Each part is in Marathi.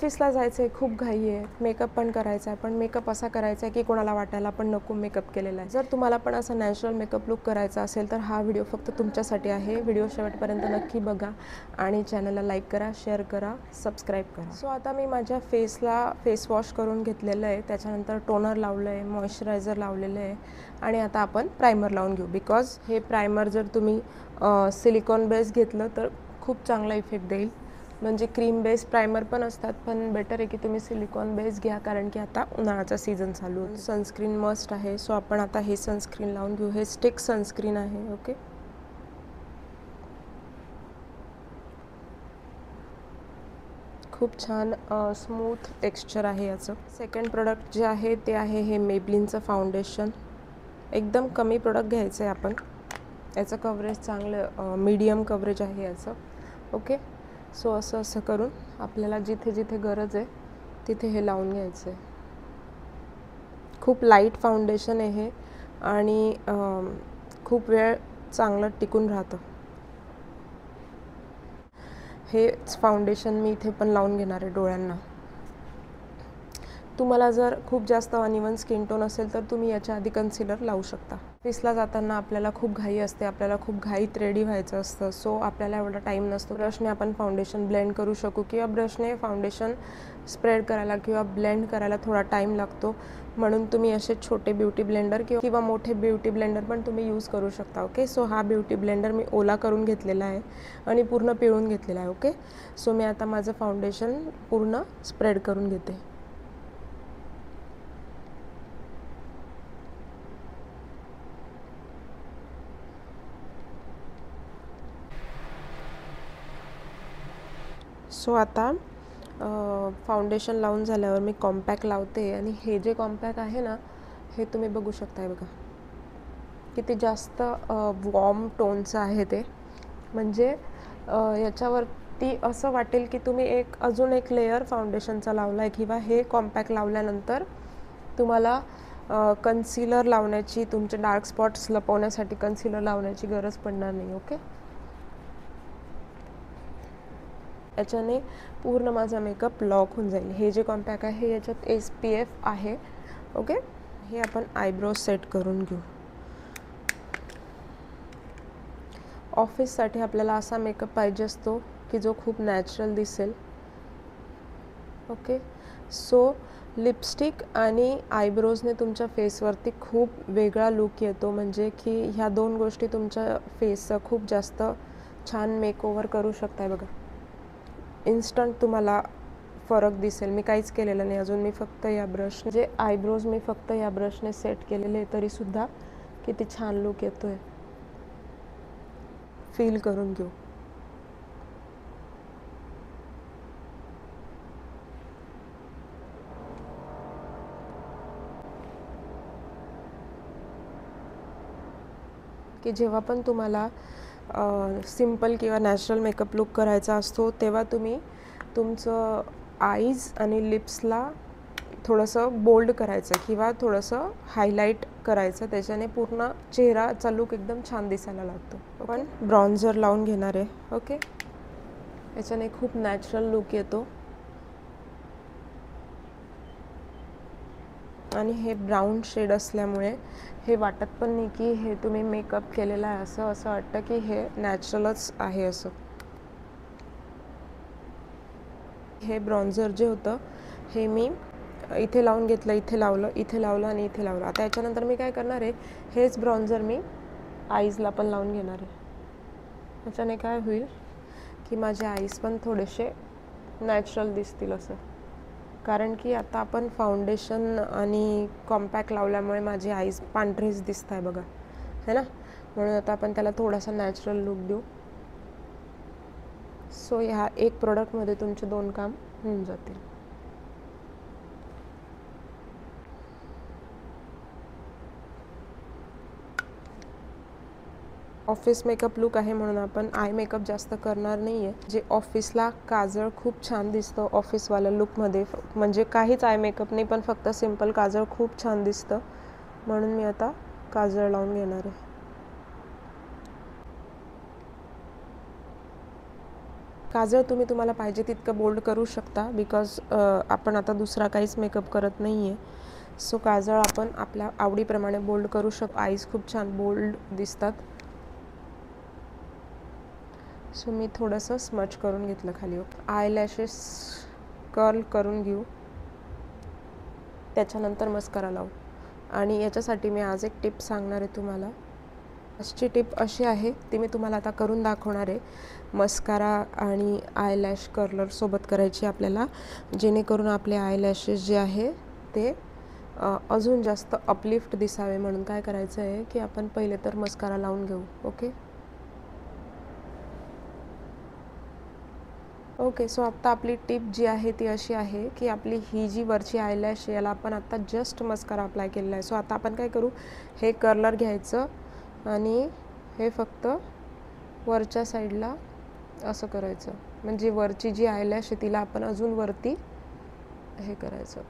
ऑफिसला जायचं आहे, खूप घाई आहे, मेकअप पण करायचा आहे, पण मेकअप असा करायचा आहे की कोणाला वाटायला पण नको मेकअप केलेला आहे. जर तुम्हाला पण असा नॅचरल मेकअप लुक करायचा असेल तर हा व्हिडिओ फक्त तुमच्यासाठी आहे. व्हिडिओ शेवटपर्यंत नक्की बघा आणि चॅनलला लाईक करा, शेअर करा, सबस्क्राईब करा. सो आता मी माझ्या फेसला फेस वॉश करून घेतलेलं आहे, त्याच्यानंतर टोनर लावलं आहे, मॉइश्चरायझर लावलेलं आहे आणि आता आपण प्रायमर लावून घेऊ. बिकॉज हे प्रायमर जर तुम्ही सिलिकॉन बेस घेतलं तर खूप चांगला इफेक्ट देईल. म्हणजे क्रीम बेस प्रायमर पण असतात, पण बेटर आहे की तुम्ही सिलिकॉन बेस घ्या, कारण की आता उन्हाळ्याचा सीझन चालू आहे. सनस्क्रीन मस्ट आहे. सो आपण आता हे सनस्क्रीन लावून घेऊ. हे स्टिक सनस्क्रीन आहे. ओके, खूप छान स्मूथ टेक्स्चर आहे याचं. सेकंड प्रोडक्ट जे आहे ते आहे हे मेबलिनचं फाउंडेशन. एकदम कमी प्रोडक्ट घ्यायचं आहे आपण. याचं कव्हरेज चांगलं मीडियम कव्हरेज आहे याचं. ओके, सो असं करून आपल्याला जिथे जिथे गरज आहे तिथे हे लावून घ्यायचं आहे. खूप लाईट फाउंडेशन आहे हे आणि खूप वेळ चांगलं टिकून राहतं. हेच फाउंडेशन मी इथे पण लावून घेणार आहे डोळ्यांना. तुम्हाला जर खूप जास्त अनइवन स्किन टोन असेल तर तुम्ही याच्या आधी कन्सिलर लावू शकता. ऑफिसला जाताना आपल्याला खूप घाई असते, आपल्याला खूप घाईत रेडी व्हायचं असतं. सो आपल्याला एवढा टाईम नसतो. ब्रशने आपण फाउंडेशन ब्लेंड करू शकू किंवा ब्रशने फाउंडेशन स्प्रेड करायला किंवा ब्लेंड करायला थोडा टाईम लागतो. म्हणून तुम्ही असे छोटे ब्युटी ब्लेंडर किंवा मोठे ब्युटी ब्लेंडर पण तुम्ही यूज करू शकता. ओके, सो हा ब्युटी ब्लेंडर मी ओला करून घेतलेला आहे आणि पूर्ण पिळून घेतलेला आहे. ओके, सो मी आता माझं फाउंडेशन पूर्ण स्प्रेड करून घेते. सो आता फाउंडेशन लावून झाल्यावर मी कॉम्पॅक्ट लावते आणि हे जे कॉम्पॅक्ट आहे ना, हे तुम्ही बघू शकताय बघा किती जास्त वॉर्म टोनचं आहे ते. म्हणजे याच्यावरती असं वाटेल की तुम्ही अजून एक लेयर फाउंडेशनचा लावला आहे किंवा हे कॉम्पॅक्ट लावल्यानंतर तुम्हाला कन्सिलर लावण्याची, तुमचे डार्क स्पॉट्स लपवण्यासाठी कन्सिलर लावण्याची गरज पडणार नाही. ओके, याच्याने पूर्ण माझा मेकअप लॉक होऊन जाईल. हे जे कॉम्पॅक्ट आहे याच्यात SPF आहे. ओके, हे आपण आयब्रोज सेट करून घेऊ. ऑफिससाठी आपल्याला असा मेकअप पाहिजे असतो की जो खूप नॅचरल दिसेल. ओके, सो लिपस्टिक आणि आयब्रोजने तुमच्या फेसवरती खूप वेगळा लुक येतो. म्हणजे की ह्या दोन गोष्टी तुमच्या फेसचं खूप जास्त छान मेकओव्हर करू शकताय बघा. इन्स्टंट तुम्हाला फरक दिसेल. मी काहीच केलेलं नाही अजून. मी फक्त या ब्रश जे आयब्रोज मी फक्त या ब्रशने सेट केलेले, तरीसुद्धा किती छान लुक येतो आहे. फील करून घेऊ. की जेव्हा पण तुम्हाला सिम्पल किंवा नॅचरल मेकअप लुक करायचा असतो तेव्हा तुम्ही तुमचं आईज आणि लिप्सला थोडंसं बोल्ड करायचं किंवा थोडंसं हायलाईट करायचं. त्याच्याने पूर्ण चेहराचा लुक एकदम छान दिसायला लागतो. पण ब्रॉन्झर लावून घेणार आहे. ओके, याच्याने खूप नॅचरल लुक येतो आणि हे ब्राऊन शेड असल्यामुळे हे वाटत पण नाही की हे तुम्ही मेकअप केलेला आहे. असं वाटतं की हे नॅचरलच आहे असं. हे ब्रॉन्झर जे होतं हे मी इथे लावून घेतलं, इथे लावलं, इथे लावलं आणि इथे लावलं. आता याच्यानंतर मी काय करणार आहे, हेच ब्रॉन्झर मी आईजला पण लावून घेणार आहे. याच्याने काय होईल की माझे आईज पण थोडेसे नॅचरल दिसतील असं. कारण की आता आपण फाउंडेशन आणि कॉम्पॅक्ट लावल्यामुळे माझे आईज पांढरेच दिसत आहे बघा, है ना. म्हणून आता आपण त्याला थोडासा नॅचरल लुक देऊ. सो ह्या एक प्रोडक्टमध्ये तुमचे 2 काम होऊन जातील. ऑफिस मेकअप लुक आहे म्हणून आपण आय मेकअप जास्त करणार नाही आहे. जे ऑफिसला काजळ खूप छान दिसतं ऑफिसवाल्या लुकमध्ये. म्हणजे काहीच आय मेकअप नाही, पण फक्त सिम्पल काजळ खूप छान दिसतं. म्हणून मी आता काजळ लावून घेणार आहे. काजळ तुम्हाला पाहिजे तितकं बोल्ड करू शकता, बिकॉज आपण आता दुसरा काहीच मेकअप करत नाही आहे. सो काजळ आपण आपल्या आवडीप्रमाणे बोल्ड करू शकतो. आईज खूप छान बोल्ड दिसतात. सो मी थोडंसं स्मच करून घेतलं खाली. आय लॅशेस कर्ल करून घेऊ, त्याच्यानंतर मस्कारा लावू. आणि याच्यासाठी मी आज एक टिप सांगणार आहे तुम्हाला. आजची टिप अशी आहे, ती मी तुम्हाला आता करून दाखवणार आहे. मस्कारा आणि आय लॅश कर्लर सोबत करायची आपल्याला, जेणेकरून आपले आय लॅशेस जे आहे ते अजून जास्त अपलिफ्ट दिसावे. म्हणून काय करायचं आहे की आपण पहिले तर मस्कारा लावून घेऊ. ओके. सो आत्ता आपली टिप जी आहे ती अशी आहे की आपली ही जी वरची आयलॅश याला आपण आत्ता जस्ट मस्कारा अप्लाय केलेला आहे. सो आता आपण काय करू, हे कर्लर घ्यायचं आणि हे फक्त वरच्या साईडला असं करायचं, म्हणजे वरची जी आयलॅश आहे तिला आपण अजून वरती हे करायचं.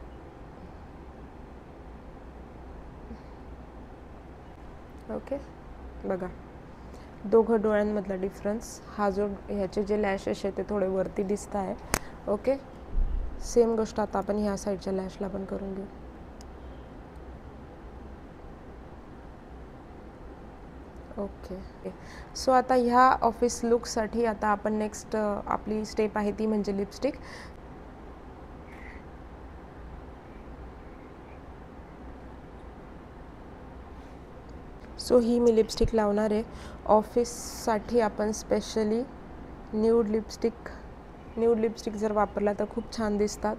ओके, बघा दोघं डोळ्यांमधला डिफरन्स, हा जो ह्याचे जे लॅशेस आहे ते थोडे वरती दिसत आहे. ओके, सेम गोष्ट आता आपण ह्या साईडच्या लॅशला पण करून घेऊ. ओके. सो आता ह्या ऑफिस लुकसाठी आता आपण नेक्स्ट आपली स्टेप आहे ती म्हणजे लिपस्टिक. सो ही मी लिपस्टिक लावणार आहे. ऑफिससाठी आपण स्पेशली न्यूड लिपस्टिक जर वापरला तर खूप छान दिसतात.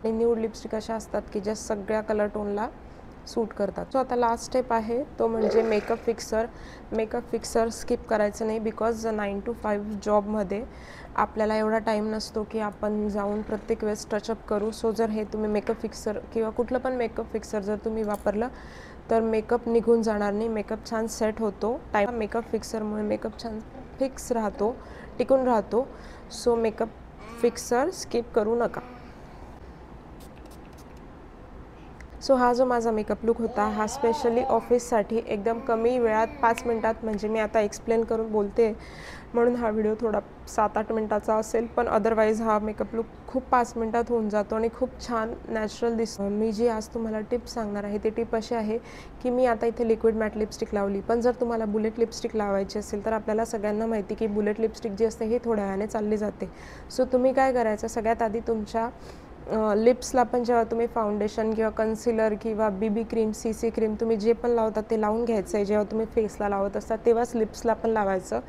आणि न्यूड लिपस्टिक अशा असतात की ज्या सगळ्या कलर टोनला सूट करतात. सो आता लास्ट स्टेप आहे तो म्हणजे मेकअप फिक्सर स्किप करायचं नाही, बिकॉज 9 to 5 जॉबमध्ये आपल्याला एवढा टाईम नसतो की आपण जाऊन प्रत्येक वेळेस टचअप करू. सो जर हे तुम्ही मेकअप फिक्सर किंवा कुठलं पण मेकअप फिक्सर जर तुम्ही वापरलं तर मेकअप निघून जाणार नाही, मेकअप छान सेट होतो. मेकअप फिक्सरमुळे मेकअप छान फिक्स राहतो, टिकून राहतो. सो मेकअप फिक्सर स्किप करू नका. सो हा जो माझा मेकअप लुक होता हा स्पेशली ऑफिससाठी एकदम कमी वेळात 5 मिनटात, म्हणजे मी आता एक्सप्लेन करून बोलते म्हणून हा व्हिडिओ थोडा 7-8 मिनटाचा असेल, पण अदरवाईज हा मेकअप लुक खूप 5 मिनटात होऊन जातो आणि खूप छान नॅचरल दिसतो. मी जी आज तुम्हाला टिप सांगणार आहे ती टिप अशी आहे की मी आता इथे लिक्विड मॅट लिपस्टिक लावली, पण जर तुम्हाला बुलेट लिपस्टिक लावायची असेल तर आपल्याला सगळ्यांना माहिती की बुलेट लिपस्टिक जी असते ही थोड्या वेळाने चालली जाते. सो तुम्ही काय करायचं, सगळ्यात आधी तुमच्या लिप्सला पण जेव्हा तुम्ही फाउंडेशन किंवा कन्सिलर किंवा बीबी क्रीम, सीसी क्रीम तुम्ही जे पण लावता ते लावून घ्यायचं आहे. जेव्हा तुम्ही फेसला लावत असता तेव्हाच लिप्सला पण लावायचं.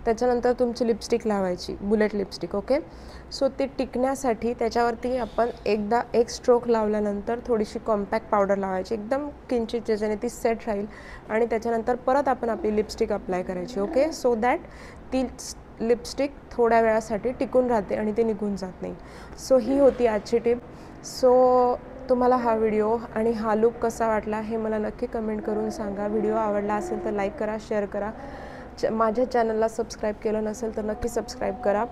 त्याच्यानंतर तुमची लिपस्टिक लावायची, बुलेट लिपस्टिक. ओके. सो ते टिकण्यासाठी त्याच्यावरती आपण एकदा एक स्ट्रोक लावल्यानंतर थोडीशी कॉम्पॅक्ट पावडर लावायची, एकदम किंचित, ज्याच्याने ती सेट राहील. आणि त्याच्यानंतर परत आपण आपली लिपस्टिक अप्लाय करायची. ओके. सो दॅट ती लिपस्टिक थोड्या वेळासाठी टिकून राहते आणि ते निघून जात नाही. सो ही होती आजची टिप. सो तुम्हाला हा व्हिडिओ आणि हा लुक कसा वाटला हे मला नक्की कमेंट करून सांगा. व्हिडिओ आवडला असेल तर लाईक करा, शेअर करा. माझ्या चॅनलला सबस्क्राईब केलं नसेल तर नक्की सबस्क्राईब करा.